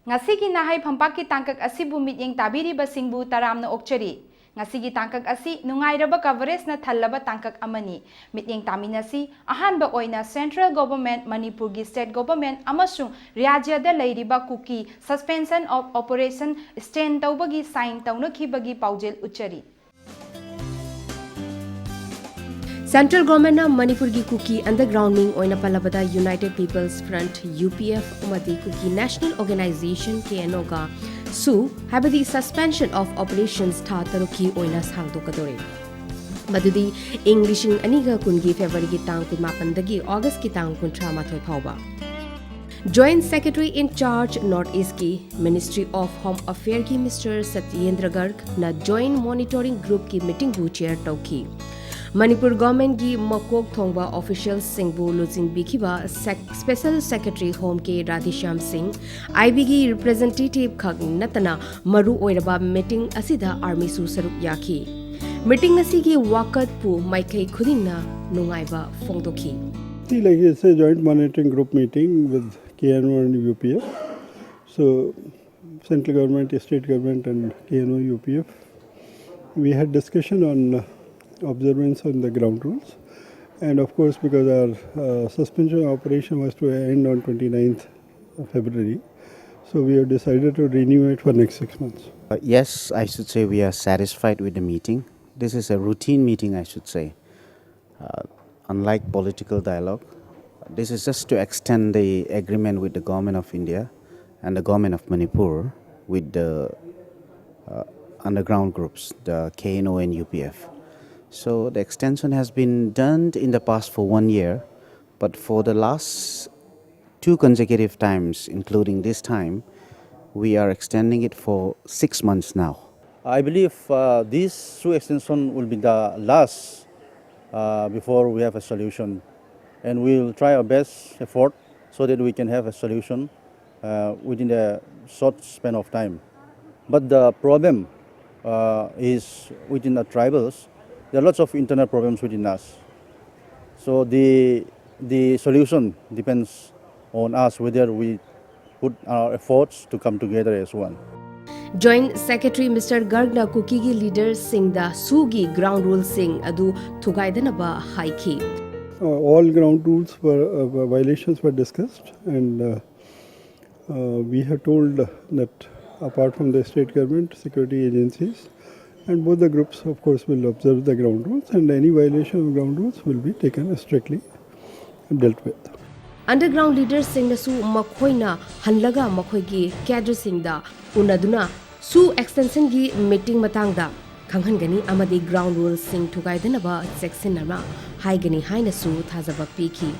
Ngasigi nahay phampaki tangkak asibu mityeng tabiriba singbu taramna okchari. Ngasigi tangkak asi nungairaba coverage na thallaba tangkak amani. Mityeng taminasi ahanba oina Central Government, Manipurgi State Government amasung Rajyada lairiba kuki suspension of operation stand tawbagi sign tawnakhibagi paujel uchari. Central Government na Manipur ki kuki undergrounding oina palabada United People's Front UPF umati kuki National Organization KNO ga su habadi suspension of operations tha taruki oina sangdokadore. Madudi English aniga kungi February ki tang 18 dagi August ki tang 13 phawba. Joint Secretary in Charge Northeast ki Ministry of Home Affairs ki Mr. Satyendra Garg na Joint Monitoring Group ki meeting bu chair tauki. Manipur Government ki makok thongba officials singbu losing bikiba Special Secretary Home ke Radhisham Singh IB ki representative khag natana maru oiraba meeting asida army su saruk yaki. Meeting asi ki wakat pu maikai khudingna nungaiba phongdoki. See, like it's a joint monitoring group meeting with KNO and UPF. So, central government, state government and KNO, UPF. We had discussion on observance on the ground rules. And of course, because our suspension operation was to end on 29th of February, so we have decided to renew it for next 6 months. Yes, I should say we are satisfied with the meeting. This is a routine meeting, I should say. Unlike political dialogue, this is just to extend the agreement with the Government of India and the Government of Manipur with the underground groups, the KNO and UPF. So the extension has been done in the past for 1 year, but for the last 2 consecutive times, including this time, we are extending it for 6 months now. I believe this SU extension will be the last before we have a solution, and we will try our best effort so that we can have a solution within a short span of time. But the problem is within the tribals. There are lots of internal problems within us. So the solution depends on us whether we put our efforts to come together as one. Joint Secretary Mr. Garg na kuki gi leader sing da sugi ground rules sing adu thugaidanaba haiki. All ground rules violations were discussed, and we have told that apart from the state government, security agencies, and both the groups, of course, will observe the ground rules, and any violation of ground rules will be taken strictly and dealt with. Underground leaders sing da su makhoina hanlaga makhoigi cadre sing da unaduna su extension gi meeting matang da khanghangani amadi ground rules sing thugaidanaba cheksinama haigani haina su thajaba piki.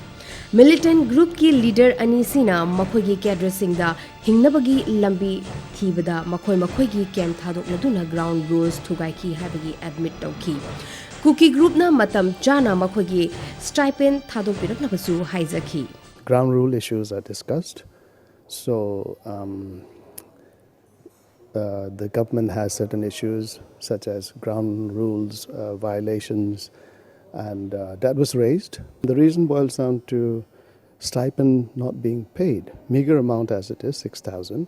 Militant group ki leader anisina makhoigi cadre sing da hingnabagi lambi thibada makhoigi camp thadok naduna ground rules thugai ki habagi admit tauki. Kuki group na matam chana makhoigi stipend thadok piraknabasu haizaki. Ground rule issues are discussed. So the government has certain issues such as ground rules violations, and that was raised. The reason boils down to stipend not being paid, meager amount as it is, 6,000.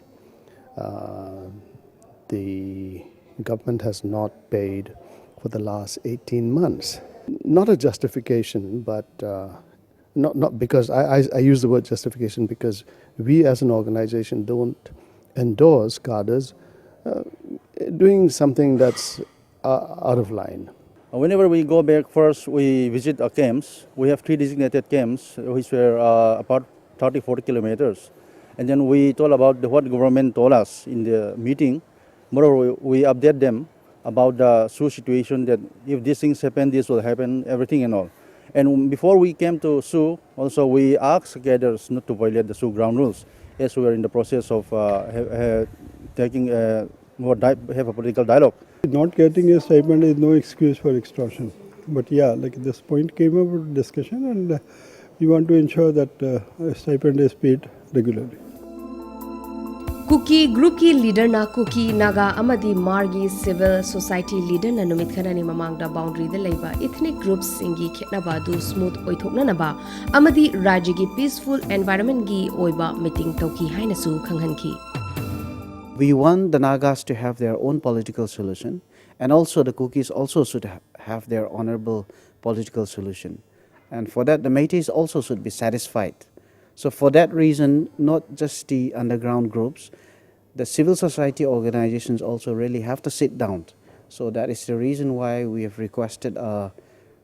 The government has not paid for the last 18 months. Not a justification, but not because I use the word justification because we as an organization don't endorse cadres doing something that's out of line. Whenever we go back, first we visit our camps. We have 3 designated camps which were about 30-40 kilometers. And then we told about what government told us in the meeting. Moreover, we update them about the SU situation, that if these things happen, this will happen, everything and all. And before we came to SU, also we asked cadres not to violate the SU ground rules, as we are in the process of taking have a political dialogue. Not getting a stipend is no excuse for extortion. But yeah, like this point came up with discussion, and we want to ensure that a stipend is paid regularly. Kuki group ki leader na Kuki Naga amadi Margi civil society leader na numit khanani mamangda boundary de leiba ethnic groups singi khetnaba du smooth oithoknanaba amadi rajya gi peaceful environment gi oiba meeting tauki haina su khanghanki. We want the Nagas to have their own political solution, and also the Kukis also should have their honorable political solution. And for that, the Métis also should be satisfied. So for that reason, not just the underground groups, the civil society organizations also really have to sit down. So that is the reason why we have requested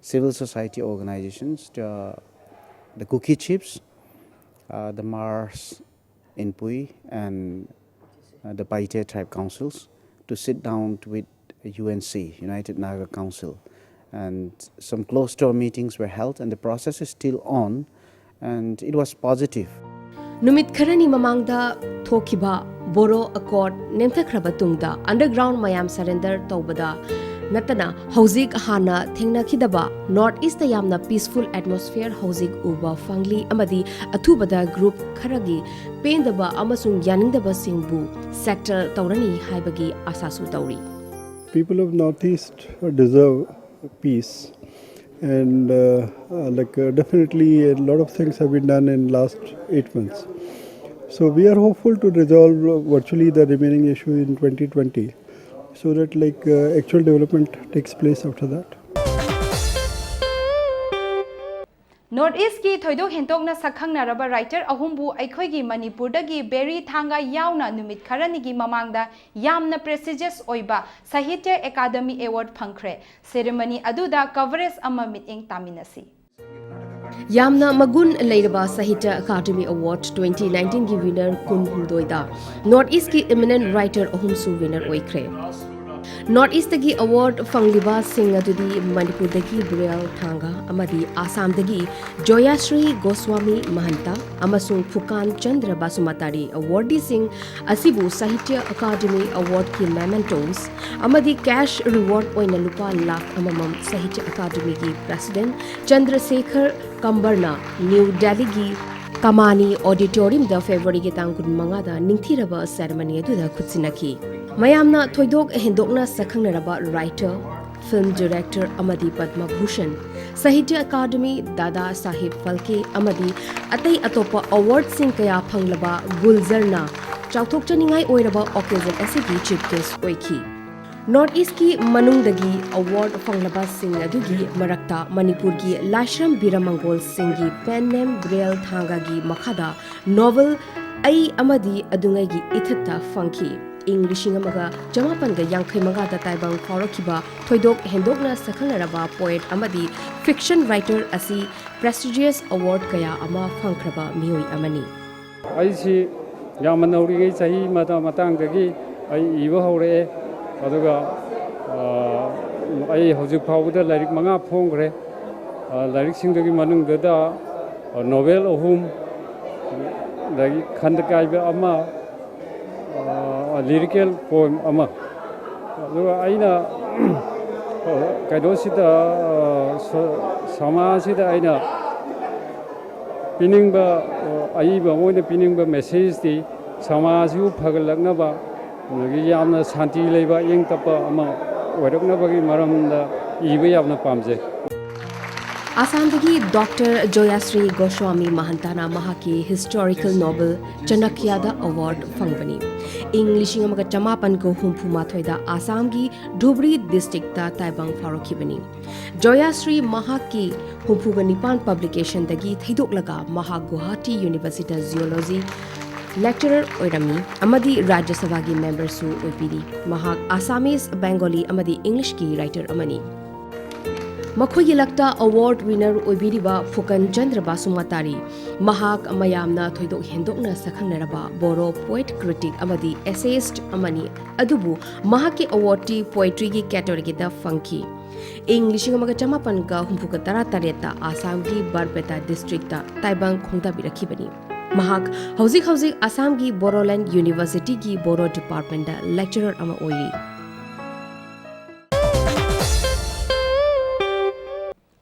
civil society organizations, the Kuki chiefs, the Mars in Pui, and the Paite tribe councils to sit down with UNC, United Naga Council. And some closed-door meetings were held, and the process is still on, and it was positive. Numit kharani mamangda thokiba Boro Accord nemthakhraba tungda underground mayam surrender tawbada natana housing hana thengnakhidaba North East yamna peaceful atmosphere housing uba fangli amadi athubada group kharagi pendaba amasung yaningdaba singbu sector tawrani haibagi asasu tawri. People of Northeast deserve peace, and definitely a lot of things have been done in last 8 months. So we are hopeful to resolve virtually the remaining issue in 2020, so that actual development takes place after that. North East ki thoidok hentokna sakhangnaraba writer ahumbu aikhoigi Manipurdagi Berry Thanga yauna numit kharanigi mamangda yamna prestigious oiba Sahitya Academy Award phangkhre. Ceremony aduda coverage ama meeting taminasi. Yamna Magun Leiraba Sahitya Academy Award 2019 gi winner Kun Huldoida North East ki eminent writer ahumsu winner oikre. North East dagi award fangliba sing adudi Manipur dagi Briel Thanga amadi Assam dagi Joyashree Goswami Mahanta amasung Phukan Chandra Basumatari awardee sing asibu Sahitya Academy Award ki mementos amadi cash reward oina lupa lakh amamam Sahitya Academy ki President Chandrasekhar Kambarna New Delhi gi Kamani Auditorium da February ki tang kun manga da ningthiraba ceremony adu da khutsinaki. Mayamna thoidok hindokna sakhangnaraba writer, film director amadi Padma Bhushan, Sahitya Academy Dada Sahib Phalke amadi atai atopa award sing kaya phanglaba Gulzarna chauthok chaningai oiraba occasion asigi chief guest oiki. North East ki manungdagi award fanglaba sing adugi marakta Manipur gi Lashram Biramangol Singh gi pen name Briel Thanga gi makhada novel Ai amadi adungai gi ithatta fangki. English amaga jamapanga yankhai maga da taibang faurakhiba thoidok hendokna sakhanaraba poet amadi fiction writer asi prestigious award kaya ama phangkhraba mioi amani. Aisi yamana uri sahi mata matang dagi ai iwa hore aduga ai hojik phawda lyric manga phongre lyric sing dagi manung da novel ohum dagi khandakai ba ama lyrical poem ama aina kaidosida samasida aina piningba aiba moina piningba message di samasu phagalaknaba ngi yamna shanti leiba yengtapa ama oiraknaba gi maramda iba yamna pamje. Assam dagi Dr. Joyashree Goswami Mahantana mahaki historical novel Chanakyada award fangbani. English amaga chamapan ko humpu mathoida Assam gi Dhubri district ta taibang farokhibani. Joyashree mahaki humpu ga nipan publication dagi theidok laga Mahak Guwahati University Zoology lecturer oirami amadi Rajya Sabha gi member su oipidi. Mahak Assamese Bengali amadi English ki writer amani. Makhogi lakta award winner oibiriba Phukan Chandra Basumatari Mahak mayamna thoidok hendokna sakhangnaraba Boro poet critic amadi essayist amani adubu Mahaki award ti poetry gi category da fangki. English amaga chamapan ga humpuka tara tareta Assam gi Barpeta district ta taibang khongda birakhibani. Mahak hauzik Assam gi Bodoland University gi Boro department da lecturer ama oiri.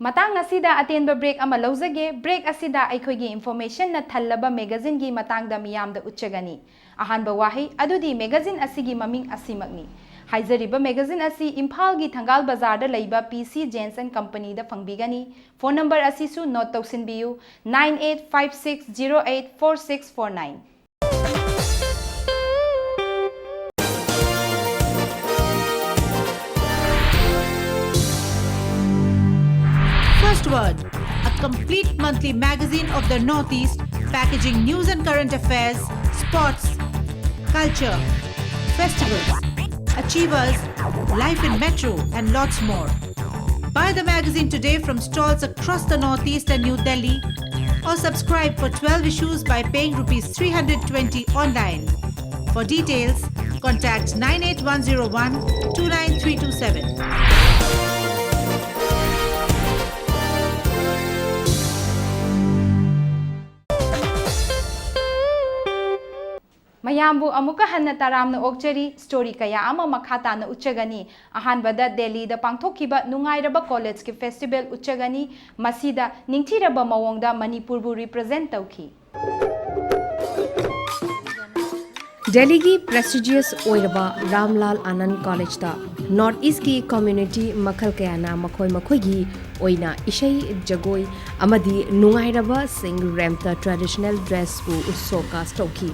Matang asida atenba break ama lauzage break asida aikhoigi information na thallaba magazine gi matangda miyamda utchagani ahanba wahi adudi magazine asigi maming asimakni haizariba magazine asi Imphal gi Thangal Bazar da leiba PC Jensen Company da fangbigani phone number asi su note tausinbiu 9856084649 First Word, a complete monthly magazine of the Northeast, packaging news and current affairs, sports, culture, festivals, achievers, life in Metro, and lots more. Buy the magazine today from stalls across the Northeast and New Delhi, or subscribe for 12 issues by paying Rs 320 online. For details, contact 98101 29327. mayambu amuka hanna taramna okchari story kaya ama makhata na uchagani ahanbada Delhi da pangthokiba nungairaba college ki festival uchagani masida ningthiraba mawongda Manipur bu represent tawki Delhi की prestigious ओइरबा Ramlal आनंद college ता north east की community मखल कयाना मखोय मखोयगी ओइना इशै जगोय अमदी नुंगाइरबा सिंग Remta traditional dress पु उसोका Schottky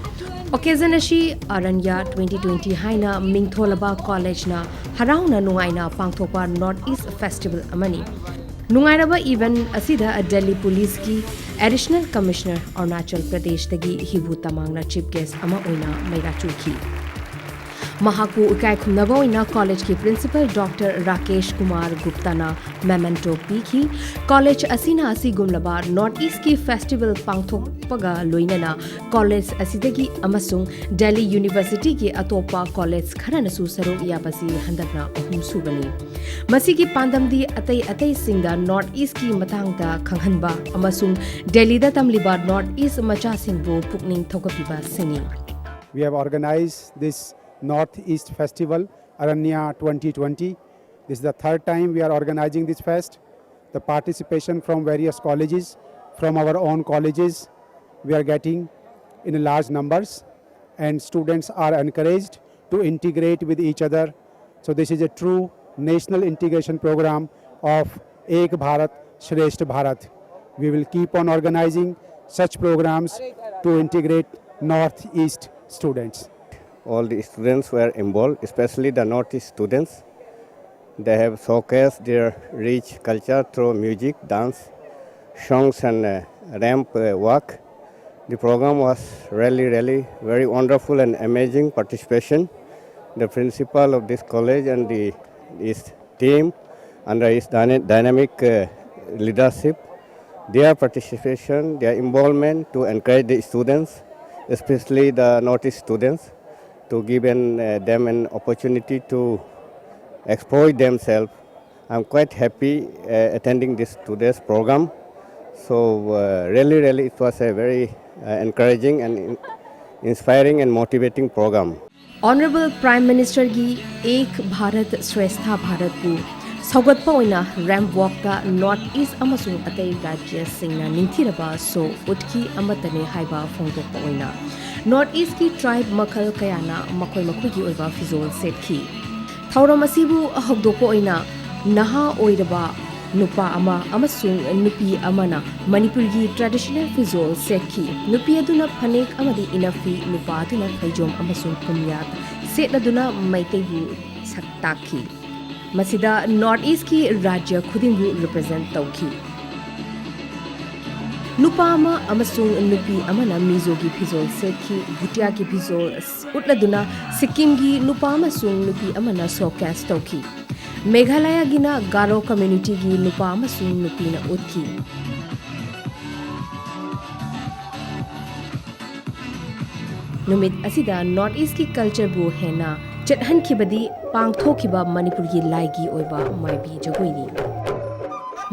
occasion अशी अरण्या 2020 हाइना मिंगथोलबा college ना हराउना नुंगाइना पांगथोपा नॉर्थ ईस्ट फेस्टिवल अमनी नुंगाइरबा इवेंट असिदा दिल्ली पुलिस की एडिशनल कमिश्नर अरुणाचल प्रदेश दगी हिबू तमांगना चीफ गेस्ट अमा ओइना मैरा चुखी महाकु इकाई खुमनबा ओइना कॉलेज की प्रिंसिपल डॉक्टर राकेश कुमार गुप्ता ना मेमेंटो पीखी कॉलेज असिना असि गुमलबा नॉर्थ ईस्ट की फेस्टिवल पांगथोकपगा लोइनना कॉलेज असिदगी अमसुंग दिल्ली यूनिवर्सिटी की अतोपा कॉलेज खरनसु सरुक याबसी हंदकना अहुम सुबनी मसी की पांदमदी अतई अतई सिंगदा नॉर्थ ईस्ट की मतंगदा खंगहनबा अमसुंग दिल्ली दा तमलिबा नॉर्थ ईस्ट मचा सिंगबो पुकनिंग थोकपिबा सिनी We have organized this Northeast Festival, Aranya 2020. This is the third time we are organizing this fest. The participation from various colleges, from our own colleges, we are getting in large numbers, and students are encouraged to integrate with each other. So this is a true national integration program of Ek Bharat, Shresth Bharat. We will keep on organizing such programs to integrate Northeast students. All the students were involved, especially the Northeast students. They have showcased their rich culture through music, dance, songs and ramp walk. The program was really very wonderful and amazing participation. The principal of this college and his team under his dynamic leadership, their participation, their involvement to encourage the students, especially the Northeast students, to give them an opportunity to exploit themselves. I'm quite happy attending today's program. So really it was a very encouraging and inspiring and motivating program. Honorable Prime Minister gi Ek Bharat Shresth Bharat ku सौगतपा ओइना ramp walk का north east अमसुंग अतई राज्य सिंगना निंथिरबा सो उठकी अमतने हाइबा फोंदोकपा ओइना नॉर्थ ईस्ट की ट्राइब मखल कयाना मखोय मखोयगी ओइबा फिजोल सेटखी थौरम असिबु हगदोकपा ओइना नहा ओइरबा नुपा अमा अमसुंग नुपी अमना मणिपुर की ट्रेडिशनल फिजोल सेटखी नुपी अदुना फनेक अमदी इनफी नुपा अदुना फैजोम अमसुंग पुमयात सेटलदुना मैतेबु सक्ताखी मसिदा नॉर्थ ईस्ट की राज्य खुदिंगु रिप्रेजेंट तौखी नुपामा अमसुंग नुपी अमना मिजो की फिजोल सेटखी भुटिया की फिजोल उटलदुना सिक्किम की नुपामा सुंग नुपी अमना शोकेस तौखी मेघालय गिना गारो कम्युनिटी की नुपामा सुंग नुपीना उतखी नुमित असिदा नॉर्थ ईस्ट की कल्चर बु हेना चटहन खिबदी पांगथोखिबा मणिपुर की लाइगी ओइबा माइबी जगोइनी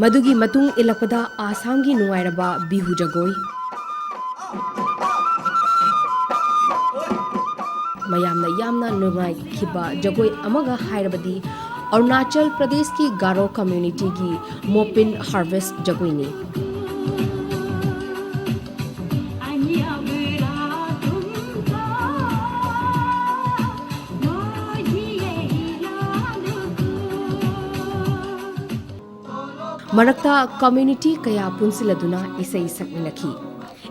मदुगी मतुंग इलकदा आसाम की नुंगाइरबा बिहु जगोई मयामना नुंगाइ खिबा जगोई अमगा हाइरबदी अरुणाचल प्रदेश की गारो कम्युनिटी की मोपिन हार्वेस्ट जगोइनी मरक्ता कम्युनिटी कया पुंसिलदुना इसई सकमिनखी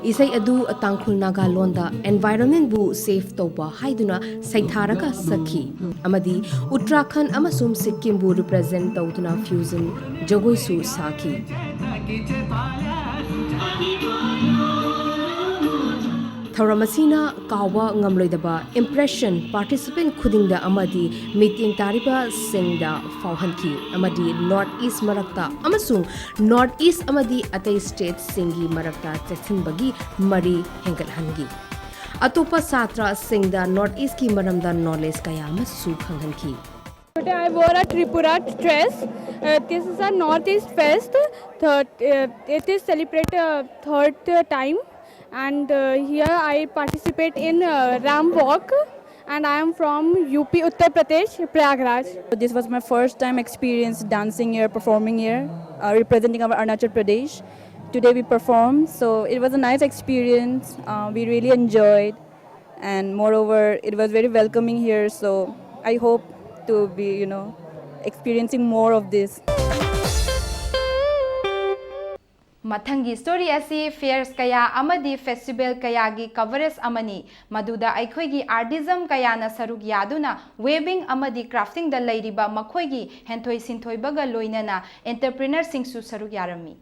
इसई अदु तांखुल नागा लोंदा एनवायरनमेंट बु सेफ तौबा हाइदुना सैथारका सखी अमदी उत्तराखंड अमसुम सिक्किम बु रिप्रेजेंट तौदुना फ्यूजन जगोइसु साखी थौरमसीना कावा ngamloidaba impression participant khudingda amadi meeting tariba singda fauhanki amadi north east marakta amasung north east amadi atai state singi marakta chethinbagi mari hengalhangi atopa satra singda north east ki maramda knowledge kaya amasu khanghanki. Today I wore a Tripura dress. This is a Northeast Fest. It is celebrated third time, and here I participate in Ram Walk, and I am from UP Uttar Pradesh, Prayagraj. This was my first time experience dancing here, performing here, representing our Arunachal Pradesh. Today we performed, so it was a nice experience. We really enjoyed, and moreover, it was very welcoming here. So I hope to be, experiencing more of this. Mathangi story asi fairs kaya amadi festival kaya gi coverage amani maduda aikhoi gi artism kaya na saruk yaduna weaving amadi crafting da lairiba makhoi gi henthoi sinthoi baga loinana entrepreneur sing su saruk yarami.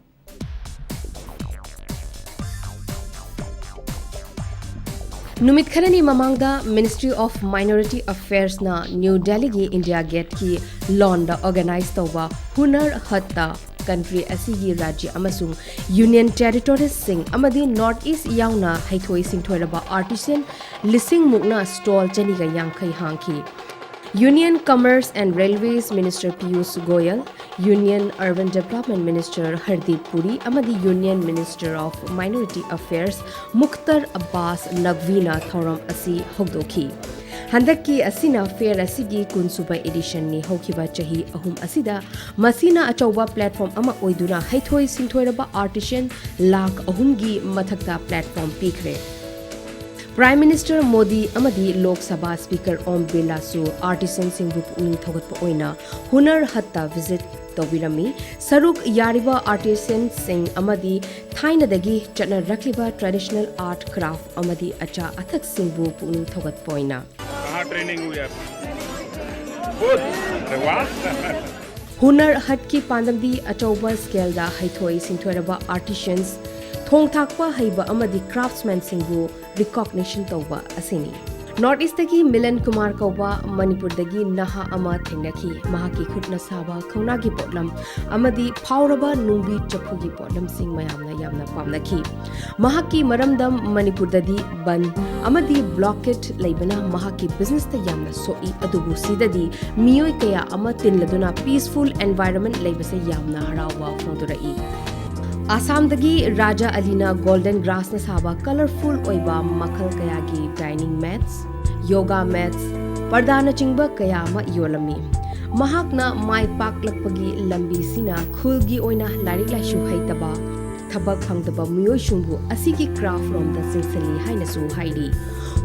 Numit kharani mamangda Ministry of Minority Affairs na New Delhi gi India Gate ki lawn da organize tawba Hunar Hatta country asigi rajya amasung Union Territories sing amadi North East yauna haithoi singthoiraba artisan lising mukna stall chani ga yangkhai hangki. Union Commerce and Railways Minister Piyush Goyal, Union Urban Development Minister Hardeep Puri, amadi Union Minister of Minority Affairs Mukhtar Abbas Naqvi Thoram asi hogdoki. Handaki asina fair asigi kunsuba edition ni hokiba chahi ahum asida masina achauba platform ama oiduna haithoi singthoiraba artisan lakh ahumgi mathakta platform pikre. Prime Minister Modi amadi Lok Sabha Speaker Om Birla su artisan singbu puning thogatpa oina Hunar Hatta visit tobirami saruk yariba artisan sing amadi thaina dagi chatna rakliba traditional art craft amadi acha athak singbu puning thogatpa oina कहाँ training हुई आपकी? खुद वाह Hunar Hat ki pandamdi achauba scale da haithoi singthoiraba artisans thong thakpa haiba amadi craftsmen singbu recognition tawba asini. North East dagi Milan Kumar kauba Manipur dagi naha ama thengnaki mahaki khutna saba khona gi potlam amadi phauraba nungbi chaphu gi potlam sing mayamna yamna pamnaki. Mahaki maramdam Manipur dadi ban amadi blockade leibana mahaki business ta yamna soi adubu sidadi miyoi kaya ama tinladuna peaceful environment leibase yamna harawa phondurai. Assam dagi Raja Alina Golden Grass na saba colorful oiba makhal kaya gi dining mats, yoga mats, pardana chingba kaya ma yolami. Mahakna mai pak lakpagi lambi sina khulgi oina larik laishu haitaba thabak phangdaba miyoi shumbu asigi craft from the singsali haina su hairi.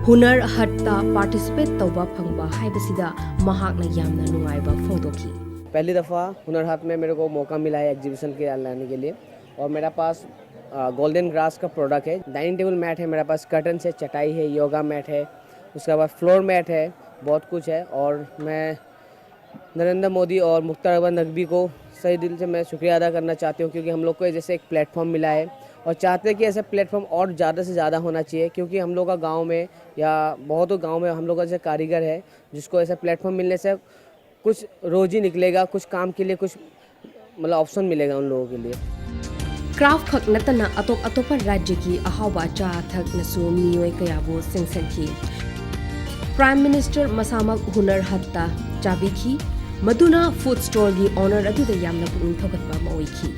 Hunar Hatta participate tawba phangba haibasida mahakna yamna nungaiba phongdoki. पहली दफ़ा हुनर हाट में मेरे को मौका मिला है exhibition के लाने के लिए और मेरा पास गोल्डन ग्रास का प्रोडक्ट है, डाइनिंग टेबल मैट है, मेरे पास कर्टन है, चटाई है, योगा मैट है, उसके बाद फ्लोर मैट है, बहुत कुछ है। और मैं नरेंद्र मोदी और मुख्तार अब्बास नकवी को सही दिल से मैं शुक्रिया अदा करना चाहती हूँ क्योंकि हम लोग को जैसे एक प्लेटफॉर्म मिला है और चाहते हैं कि ऐसा प्लेटफॉर्म और ज़्यादा से ज़्यादा होना चाहिए क्योंकि हम लोग का गाँव में या बहुत गाँव में हम लोग का जैसे कारीगर है जिसको ऐसा प्लेटफॉर्म मिलने से कुछ रोजी निकलेगा, कुछ काम के लिए कुछ मतलब ऑप्शन मिलेगा उन लोगों के लिए। क्राफ्ट खक नतना अतोप अतोप राज्य की अहावा चा थक नसु मियोय कयाबो सिंगसनखी। प्राइम मिनिस्टर मसामक हुनर हत्ता चाबिखी मदुना फूड स्टॉल की ऑनर अदुदा यामना पुंग थोगतबा मओइखी।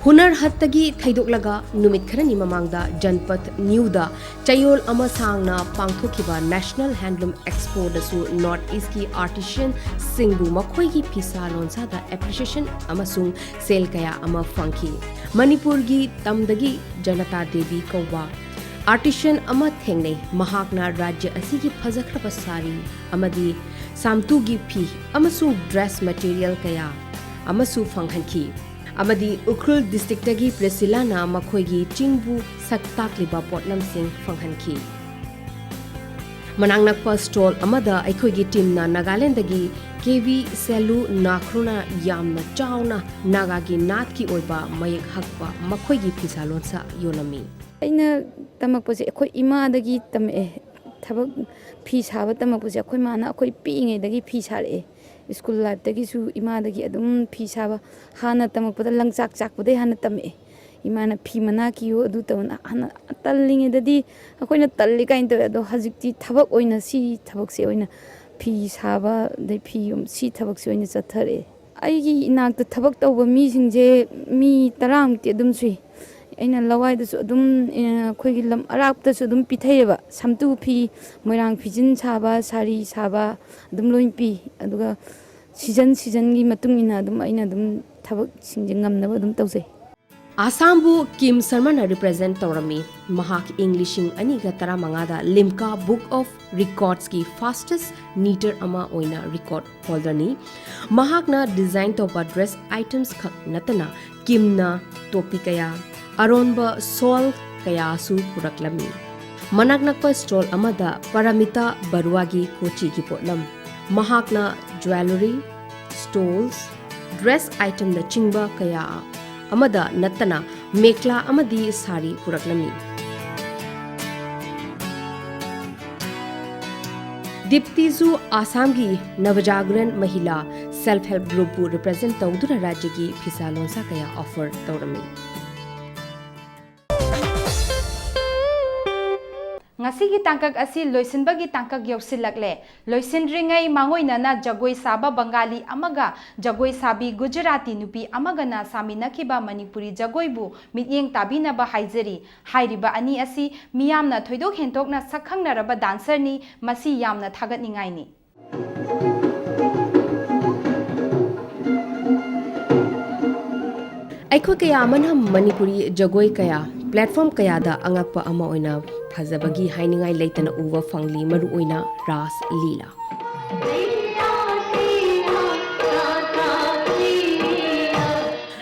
हुनर हत्तगी थैदोकलगा नुमित खरनी ममांगदा जनपद न्यूदा चयोल अमा सांगना पांगथोखिबा नेशनल हैंडलूम एक्सपो दसु नॉर्थ ईस्ट की आर्टिशियन सिंगबु मखोइगी फिसा लोनसादा एप्रिशिएशन अमसुंग सेल कया अमा फंखी। मणिपुर की तमदगी जनता देवी कौवा आर्टिशियन अमा थेंगने महाकना राज्य असिगी फजखरबा सारी अमदी सामतुगी फी अमसुंग ड्रेस मटेरियल कया अमसु फंगहनखी। अमदी उखरुल डिस्ट्रिक्ट तगी प्रेसिलाना मखोइगी चिंगबु सक्ताकलिबा पोटलम सिंह फंगहनखी। मनांगनकपा स्टॉल अमदा अखोइगी टीमना नागालैंड दगी केवी सेलु नाखरुना यामना चावना नागागी नाथ की ओइबा मयक हकपा मखोइगी फिसालोनसा योलमी अइना तमकपसे अखोइ इमादगी तमे थबक फी साबा तमकपसे अखोइ माना अखोइ पिङेदगी फी सारे स्कूल लाइफ तगिसु इमादगी अदुम फी साबा हाना तमकपदा लंगचाक चाकपदे हाना तमे इमाना फी मना कियो अदु तवना हाना तल्लिङेददी अखोइना तल्लि काइन तवे अदो हजिक्ति थबक ओइना सी थबकसे ओइना फी साबा दे फी सी थबकसे ओइना चथरे आइगी इनाकता थबक तौबा मीसिंजे मी 10 मुक्ति अदुम सुई अना लवाइदसु अदुम अखोइगी लम अरापतसु अदुम पिथैबा समतु फी मोइरांग फिजिन साबा सारी साबा अदुम लोइन पी अदुगा सीजन सीजनगी मतुंग इना अदुम अइना अदुम थबक सिंजे ngamnaba अदुम तौसे आसामबु किम शर्मा रिप्रेजेंट तौरमी महाक इंग्लिशिंग अनिगा 15 दा लिम्का बुक ऑफ रिकॉर्ड्स की फास्टेस्ट नीटर अमा ओइना रिकॉर्ड होल्डरनी महाकना डिजाइन तौबा ड्रेस आइटम्स खक नतना किमना टोपी कया अरोनबा सोल कयासु पुरकलमी मनाक नकपा स्टॉल अमदा पारामिता बरुआगी कोची की पोलम महाकना ज्वेलरी स्टोल्स ड्रेस आइटम द चिंगबा कया अमदा नतना मेखला अमदी साड़ी पुरकलमी दीप्तिजु आसाम की नवजागरण महिला सेल्फ हेल्प ग्रुप रिप्रेजेंट तौदुना राज्य की फिसालोंसा कया offer तौरमी ngasigi tangkak asi loisinbagi tangkak yausilakle loisindringai mangoinana jagoi saba bengali amaga jagoi sabi gujarati nupi amagana saminakiba manipuri jagoibu mityeng tabinaba haijari hairiba ani asi miyamna thoidok hentokna sakhangnaraba dancer ni masi yamna thagatningai ni अखोई कया अमना मणिपुरी जगोई कया platform कयादा अंगकपा अमा ओइना फजबगी हाइनिंगाई लेतना उवा फंगली मरु ओइना रास लीला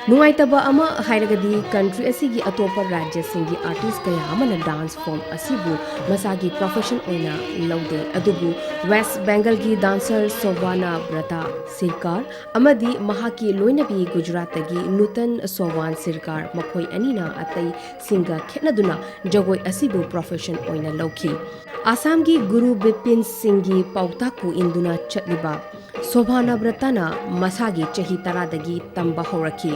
नुआइतबा अमा हाइरगदी country असिगी अतोपर राज्य सिंगी artist कया अमना डांस फॉर्म असिबु मसागी प्रोफेशन ओइना लौदे अदुबु वेस्ट बंगाल की डांसर सोवाना ब्रता सिरकार अमदी महाकी लोइनबी गुजरात की नूतन सोवान सिरकार मखोई अनिना अतई सिंगा खेनदुना जगोई असिबु प्रोफेशन ओइना लौखी आसाम की गुरु बिपिन सिंह की पाउताकु इंदुना चटलिबा सोभाना ब्रताना मसागी चही तरादगी तंबा होरखी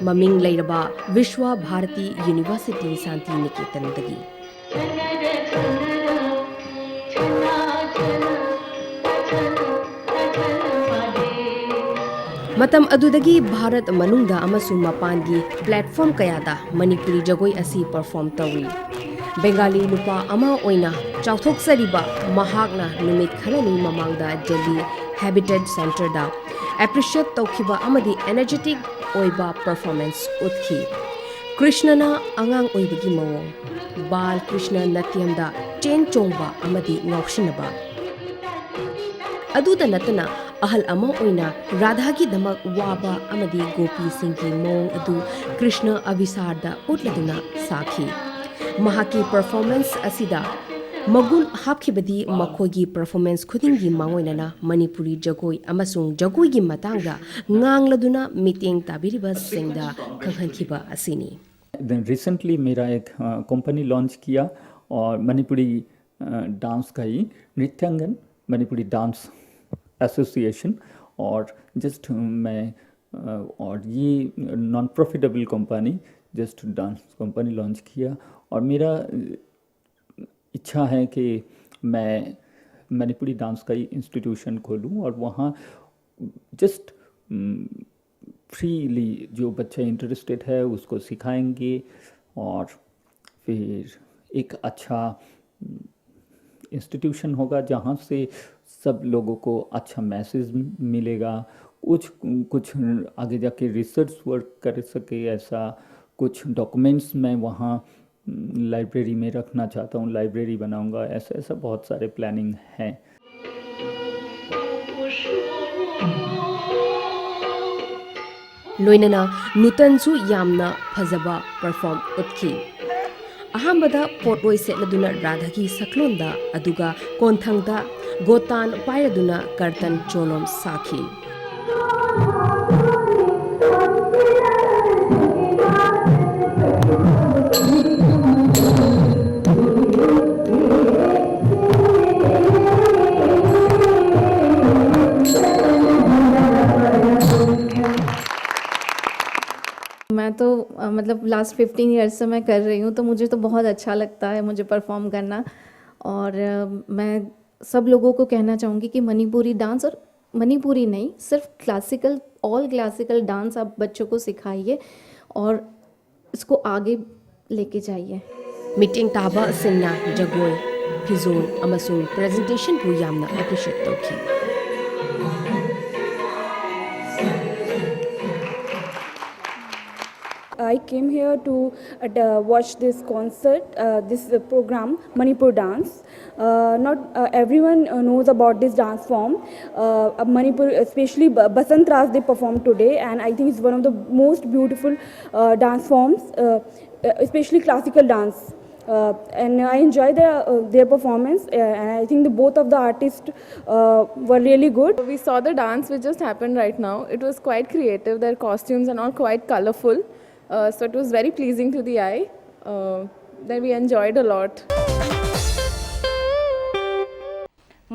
ममिंग लेरबा विश्व भारती यूनिवर्सिटी शांति निकेतन दगी मतम अदुदगी भारत मनुंगदा अमसु मपानगी प्लेटफॉर्म कयादा मणिपुरी जगोई असी परफॉर्म तौरी बेंगाली नुपा अमा ओइना चाउथोक्सरिबा महागना नुमित खरनी ममांगदा जली हैबिटेट सेंटर दा एप्रिशिएट तौखिबा अमदी एनर्जेटिक ओइबा परफॉर्मेंस उतखी कृष्णना अंगांग ओइबगी मवोंग बाल कृष्ण नत्यम दा चेन चोंबा अमदी ngausinaba अदुदा नतना अहल अमा ओइना राधा की दमक वाबा अमदी गोपी सिंह की मोंग अदु कृष्ण अभिसार दा उटलदुना साखी महाकी परफॉर्मेंस असिदा मगुन हापखिबदी मखोगी परफॉर्मेंस खुदिंगी मांगोइनना मणिपुरी जगोई अमसुंग जगोईगी मतांगदा ngangladu मीटिंग ताबिरिबा सिंगदा खंखनखिबा असिनी रिसेंटली मेरा एक कंपनी लॉन्च किया और मणिपुरी डांस का ही नृत्यांगन मणिपुरी डांस एसोसिएशन और जस्ट मैं और ये non profitable company just dance company launch किया और मेरा इच्छा है कि मैं मणिपुरी डांस का ही इंस्टीट्यूशन खोलूं और वहाँ जस्ट फ्रीली जो बच्चा इंटरेस्टेड है उसको सिखाएंगे और फिर एक अच्छा इंस्टीट्यूशन होगा जहाँ से सब लोगों को अच्छा मैसेज मिलेगा कुछ आगे जाके रिसर्च वर्क कर सके ऐसा कुछ डॉक्यूमेंट्स मैं वहाँ लाइब्रेरी में रखना चाहता हूँ लाइब्रेरी बनाऊँगा ऐसा बहुत सारे प्लानिंग हैं लोइनना नूतनसु यामना फजबा परफॉर्म उतखी अहमदा पोटोय सेटलदुना राधागी सकलोंदा अदुगा कोंथंगदा गोतान पायरदुना कर्तन चोलोम साखी मैं तो मतलब लास्ट 15 ईयर्स से मैं कर रही हूँ, तो मुझे तो बहुत अच्छा लगता है मुझे परफॉर्म करना। और मैं सब लोगों को कहना चाहूँगी कि मणिपुरी डांस, और मणिपुरी नहीं, सिर्फ क्लासिकल, ऑल क्लासिकल डांस आप बच्चों को सिखाइए और इसको आगे लेके जाइए। मीटिंग ताबा सिन्ना जगोय फिजोल अमसुंग प्रेजेंटेशन को यामना appreciate तौकी। I came here to watch this concert, this program, Manipur Dance. Not everyone knows about this dance form. Manipur, especially Basant Ras, they perform today, and I think it's one of the most beautiful dance forms, especially classical dance. And I enjoy their performance, and I think both of the artists were really good. We saw the dance which just happened right now. It was quite creative. Their costumes and all quite colorful. So it was very pleasing to the eye. Then we enjoyed a lot.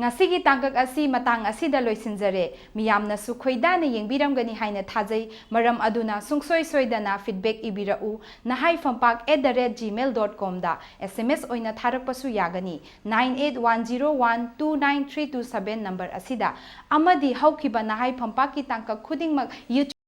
Ngasigi tangkak asi matang asida loisinjare miyamna su khoidana yengbiramgani haina thajai maram aduna sungsoi soidana feedback ibirau nahaiphompak@gmail.com da SMS oina tharakpasu yagani 9810129327 number asida amadi haukiba nahaiphompak ki tangkak khudingmak YouTube